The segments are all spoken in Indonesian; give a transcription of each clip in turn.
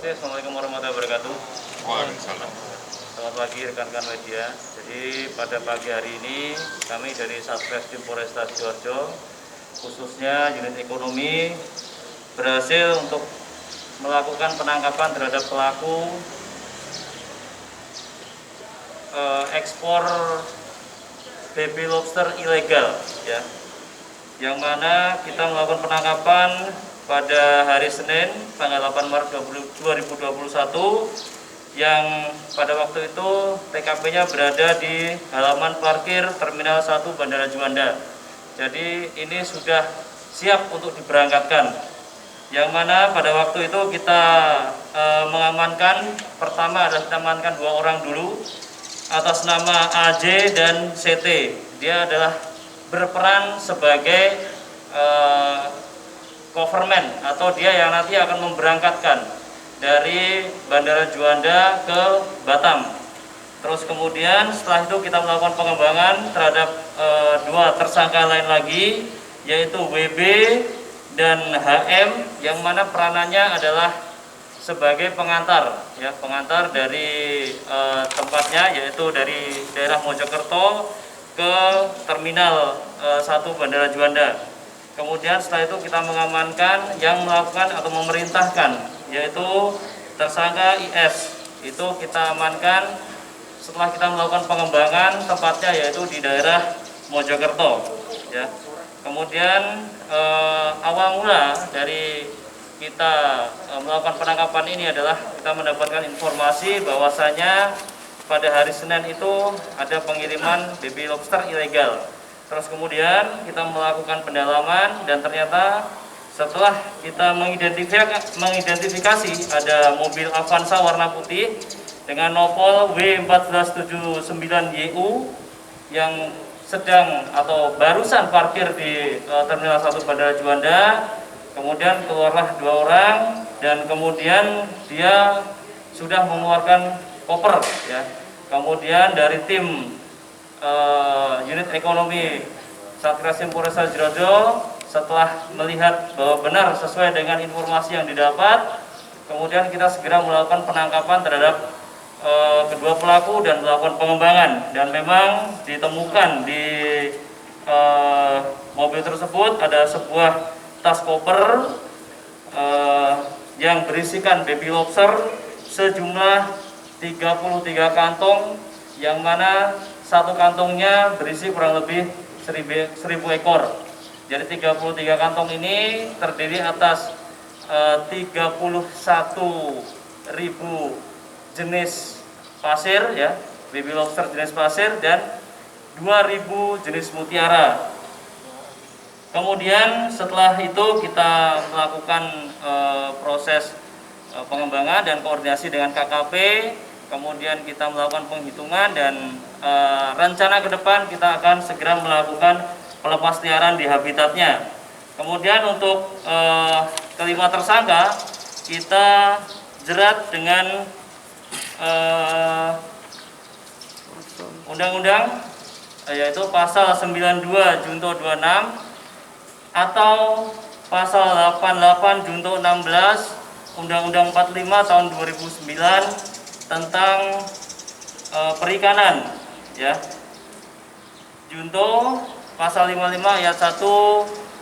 kasih. Assalamualaikum warahmatullahi wabarakatuh. Waalaikumsalam. Selamat pagi rekan-rekan media. Jadi pada pagi hari ini kami dari Satreskrim Polresta Sidoarjo, khususnya unit ekonomi, berhasil untuk melakukan penangkapan terhadap pelaku ekspor baby lobster ilegal, ya. Yang mana kita melakukan penangkapan pada hari Senin tanggal 8 Maret 2021 yang pada waktu itu TKP-nya berada di halaman parkir Terminal 1 Bandara Juanda. Jadi ini sudah siap untuk diberangkatkan. Yang mana pada waktu itu kita mengamankan, pertama adalah kita mengamankan 2 orang dulu atas nama AJ dan CT. Dia adalah berperan sebagai coverman atau dia yang nanti akan memberangkatkan dari Bandara Juanda ke Batam. Terus kemudian setelah itu kita melakukan pengembangan terhadap 2 tersangka lain lagi, yaitu WB dan HM, yang mana peranannya adalah sebagai pengantar, ya, pengantar dari tempatnya, yaitu dari daerah Mojokerto ke Terminal 1 Bandara Juanda. Kemudian setelah itu kita mengamankan yang melakukan atau memerintahkan, yaitu tersangka IS. Itu kita amankan setelah kita melakukan pengembangan tempatnya, yaitu di daerah Mojokerto, ya. Kemudian awal mula dari kita melakukan penangkapan ini adalah kita mendapatkan informasi bahwasanya pada hari Senin itu ada pengiriman baby lobster ilegal. Terus kemudian kita melakukan pendalaman dan ternyata setelah kita mengidentifikasi ada mobil Avanza warna putih dengan nopol W1479YU yang sedang atau barusan parkir di Terminal 1 Bandara Juanda. Kemudian keluarlah 2 orang dan kemudian dia sudah mengeluarkan koper, ya. Kemudian dari tim unit ekonomi Satreskrim Polresta Sidoarjo setelah melihat bahwa benar sesuai dengan informasi yang didapat, kemudian kita segera melakukan penangkapan terhadap kedua pelaku dan melakukan pengembangan, dan memang ditemukan di mobil tersebut ada sebuah tas koper yang berisikan baby lobster sejumlah 33 kantong, yang mana satu kantongnya berisi kurang lebih 1000 ekor. Jadi 33 kantong ini terdiri atas 31.000 jenis pasir, ya, baby lobster jenis pasir, dan 2.000 jenis mutiara. Kemudian setelah itu kita melakukan proses pengembangan dan koordinasi dengan KKP, kemudian kita melakukan penghitungan dan rencana ke depan kita akan segera melakukan pelepasliaran di habitatnya. Kemudian untuk kelima tersangka kita jerat dengan undang-undang yaitu pasal 92 Junto 26 atau pasal 88 Junto 16 Undang-Undang 45 tahun 2009 tentang perikanan, ya. Junto pasal 55 ayat 1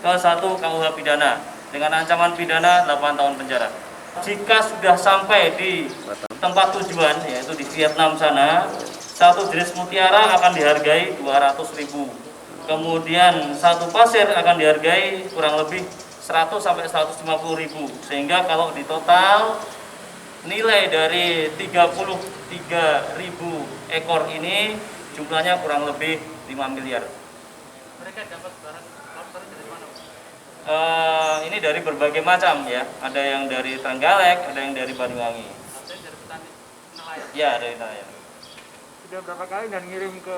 ke 1 KUH pidana dengan ancaman pidana 8 tahun penjara. Jika sudah sampai di tempat tujuan, yaitu di Vietnam sana, satu jenis mutiara akan dihargai 200.000. Kemudian satu pasir akan dihargai kurang lebih 100 sampai 150.000. Sehingga kalau di total nilai dari 33.000 ekor ini jumlahnya kurang lebih 5 miliar. Mereka dapat barang lobster dari mana? Ini dari berbagai macam, ya. Ada yang dari Trenggalek, ada yang dari Banyuwangi. Artinya dari petani nelayan. Ya, dari nelayan. Sudah berapa kali dan ngirim ke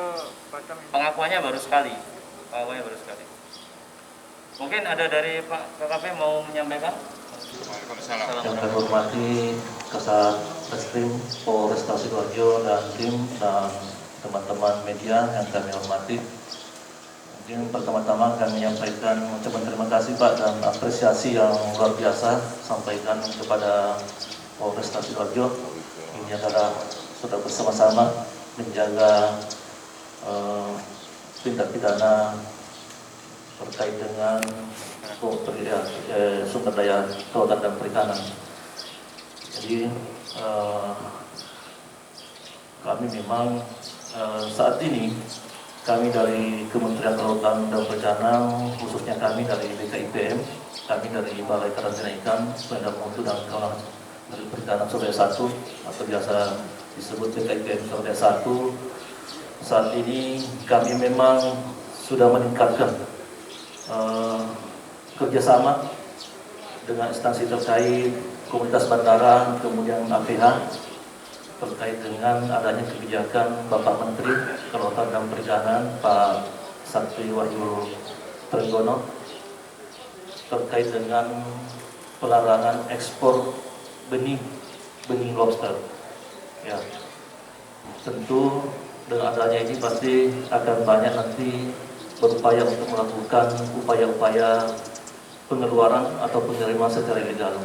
Batam ini? Pengakuannya baru sekali. Mungkin ada dari Pak KKP mau menyampaikan? Waalaikumsalam. Yang kami hormati Kasat Reskrim Polresta Sidoarjo dan tim dan teman-teman media yang kami hormati. Mungkin pertama-tama kami menyampaikan ucapan terima kasih Pak dan apresiasi yang luar biasa sampaikan kepada Polresta Sidoarjo. Ini adalah sudah bersama-sama menjaga tindak pidana terkait dengan sumber daya kelautan dan perikanan. Jadi kami memang saat ini kami dari Kementerian Kelautan dan Perikanan, khususnya kami dari BKIPM, kami dari Balai Karantina Ikan, Pengendalian Mutu dan Kawasan Perikanan Surabaya 1 atau biasa disebut BKIPM Surabaya 1. Saat ini kami memang sudah meningkatkan kerjasama dengan instansi terkait, komunitas bandara, kemudian APH, terkait dengan adanya kebijakan Bapak Menteri Kelautan dan Perikanan Pak Sakti Wahyu Trenggono terkait dengan pelarangan ekspor benih lobster. Ya, tentu dengan adanya ini pasti akan banyak nanti berupaya untuk melakukan upaya-upaya pengeluaran atau pengiriman secara ilegal.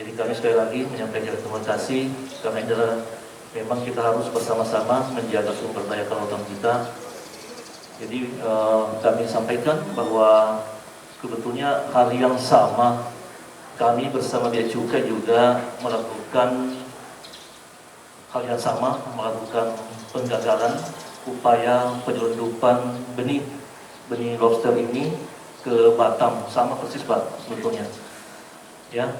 Jadi kami sekali lagi menyampaikan terima kasih karena ini adalah memang kita harus bersama-sama menjaga sumber daya kelautan kita. Jadi kami sampaikan bahwa sebetulnya hari yang sama kami bersama Bea Cukai juga melakukan hal yang sama, melakukan penggagalan upaya penyelundupan benih lobster ini ke Batam, sama persis Pak sebetulnya. Ya,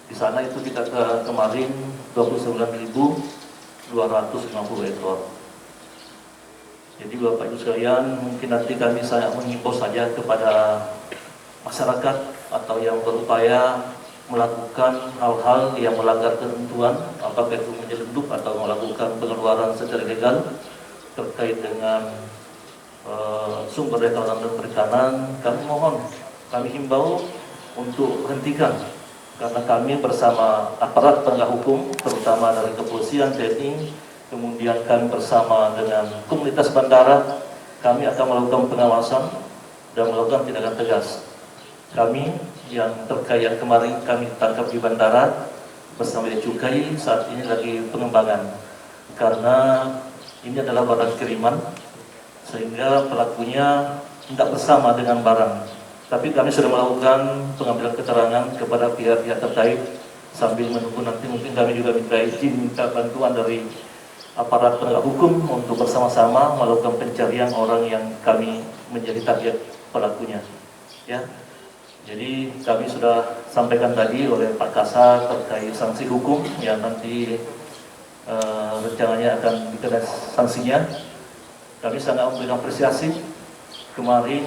di sana itu kita kemarin 29.250 ekor. Jadi Bapak Ibu sekalian, mungkin nanti kami saya mengimbau saja kepada masyarakat atau yang berupaya melakukan hal-hal yang melanggar ketentuan, apakah itu menyeludup atau melakukan pengeluaran secara ilegal terkait dengan sumber daya kelautan dan perikanan, kami mohon, kami himbau untuk hentikan, karena kami bersama aparat penegak hukum, terutama dari kepolisian, TNI, kemudian kami bersama dengan komunitas bandara, kami akan melakukan pengawasan dan melakukan tindakan tegas. Kami yang terkait yang kemarin kami tangkap di bandara bersama Bea Cukai saat ini lagi pengembangan, karena ini adalah barang kiriman, sehingga pelakunya tidak bersama dengan barang. Tapi kami sudah melakukan pengambilan keterangan kepada pihak-pihak terkait sambil menunggu nanti mungkin kami juga minta bantuan dari aparat penegak hukum untuk bersama-sama melakukan pencarian orang yang kami menjadi target pelakunya. Ya, jadi kami sudah sampaikan tadi oleh Pak Kasat terkait sanksi hukum yang nanti rencananya akan dikenai sanksinya. Kami sangat memberikan apresiasi. Kemarin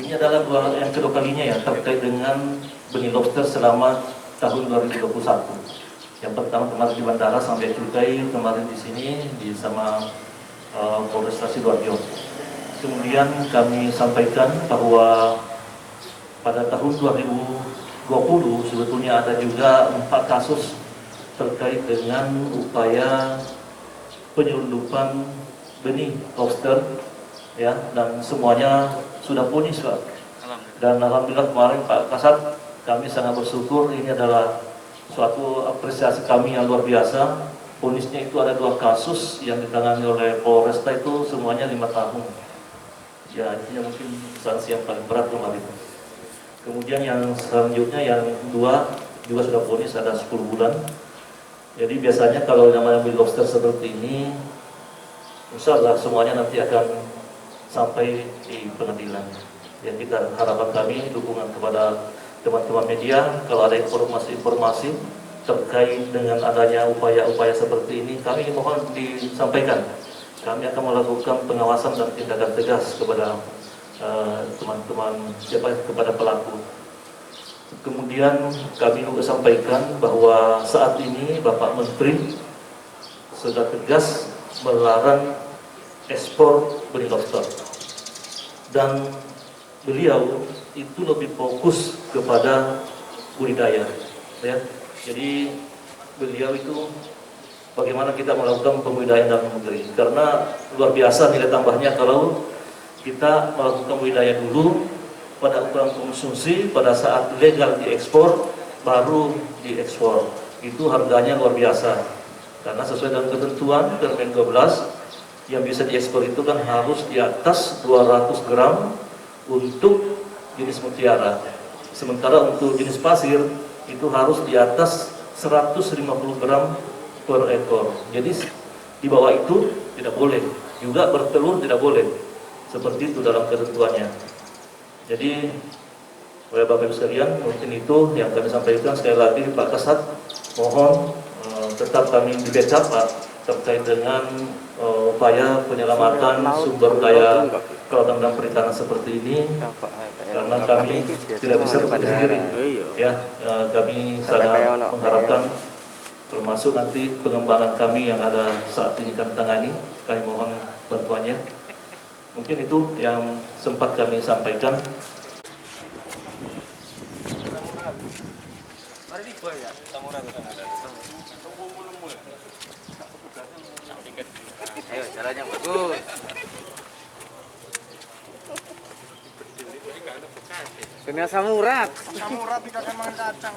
ini adalah yang kedua kalinya ya terkait dengan benih lobster selama tahun 2021. Yang pertama kemarin di bandara sampai Cukai, kemarin di sini di sama Polresta Sidoarjo. Kemudian kami sampaikan bahwa pada tahun 2020 sebetulnya ada juga 4 kasus terkait dengan upaya penyelundupan benih lobster, ya, dan semuanya sudah vonis Pak. Dan alhamdulillah kemarin Pak Kasat, kami sangat bersyukur, ini adalah suatu apresiasi kami yang luar biasa. Vonisnya itu ada 2 kasus yang ditangani oleh Polresta itu semuanya 5 tahun. Ya, ini mungkin sanksi yang paling berat kemarin. Kemudian yang selanjutnya yang 2 juga sudah vonis ada 10 bulan. Jadi biasanya kalau namanya benih lobster seperti ini, insya Allah semuanya nanti akan sampai di pengadilan. Yang kita harapkan kami dukungan kepada teman-teman media, kalau ada informasi-informasi terkait dengan adanya upaya-upaya seperti ini, kami mohon disampaikan. Kami akan melakukan pengawasan dan tindakan tegas kepada teman-teman kepada pelaku. Kemudian kami juga sampaikan bahwa saat ini Bapak Menteri sudah tegas melarang ekspor benih lobster, dan beliau itu lebih fokus kepada budidaya, ya. Jadi beliau itu bagaimana kita melakukan pembudidayaan dalam negeri, karena luar biasa nilai tambahnya kalau kita melakukan budidaya dulu pada ukuran konsumsi, pada saat legal diekspor baru diekspor. itu harganya luar biasa. Karena sesuai dengan ketentuan Permen 12, yang bisa diekspor itu kan harus di atas 200 gram untuk jenis mutiara. Sementara untuk jenis pasir itu harus di atas 150 gram per ekor. Jadi di bawah itu tidak boleh. Juga bertelur tidak boleh. Seperti itu dalam ketentuannya. Jadi oleh Bapak Ibu sekalian, mungkin itu yang kami sampaikan. Sekali lagi Pak Kasat, mohon tetap kami di backup Pak terkait dengan upaya penyelamatan sumber daya kelautan dan perikanan seperti ini, karena kami tidak bisa berdiri. Ya, kami sangat mengharapkan, termasuk nanti pengembangan kami yang ada saat ini kami tangani, kami mohon bantuannya. Mungkin itu yang sempat kami sampaikan. Ayo, caranya bagus. Kena samurat. Samurat tidak makan kacang.